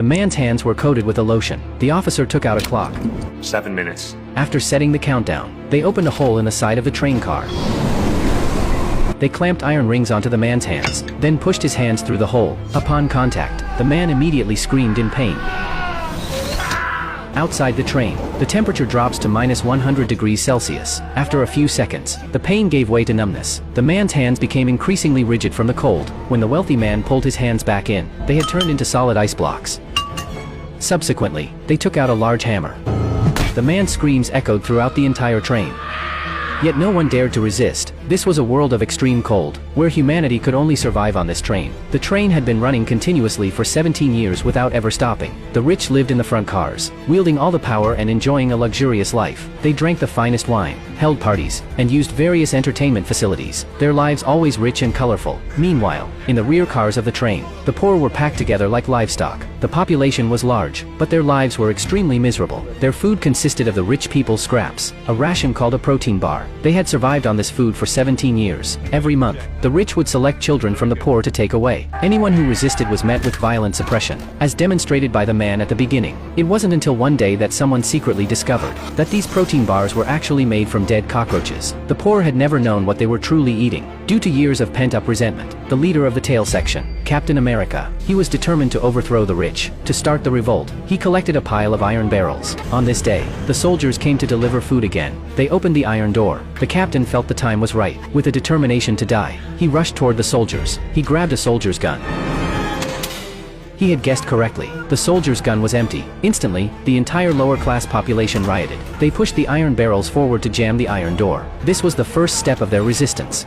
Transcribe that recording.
The man's hands were coated with a lotion. The officer took out a clock. 7 minutes. After setting the countdown, they opened a hole in the side of the train car. They clamped iron rings onto the man's hands, then pushed his hands through the hole. Upon contact, the man immediately screamed in pain. Outside the train, the temperature drops to -100 degrees Celsius. After a few seconds, the pain gave way to numbness. The man's hands became increasingly rigid from the cold. When the wealthy man pulled his hands back in, they had turned into solid ice blocks. Subsequently, they took out a large hammer. The man's screams echoed throughout the entire train. Yet no one dared to resist. This was a world of extreme cold, where humanity could only survive on this train. The train had been running continuously for 17 years without ever stopping. The rich lived in the front cars, wielding all the power and enjoying a luxurious life. They drank the finest wine, held parties, and used various entertainment facilities, their lives always rich and colorful. Meanwhile, in the rear cars of the train, the poor were packed together like livestock. The population was large, but their lives were extremely miserable. Their food consisted of the rich people's scraps, a ration called a protein bar. They had survived on this food for 17 years. Every month, the rich would select children from the poor to take away. Anyone who resisted was met with violent suppression, as demonstrated by the man at the beginning. It wasn't until one day that someone secretly discovered that these protein bars were actually made from dead cockroaches. The poor had never known what they were truly eating. Due to years of pent-up resentment, the leader of the tail section, Captain America, he was determined to overthrow the rich. To start the revolt, he collected a pile of iron barrels. On this day, the soldiers came to deliver food again. They opened the iron door. The captain felt the time was right. With a determination to die, he rushed toward the soldiers. He grabbed a soldier's gun. He had guessed correctly. The soldier's gun was empty. Instantly, the entire lower-class population rioted. They pushed the iron barrels forward to jam the iron door. This was the first step of their resistance.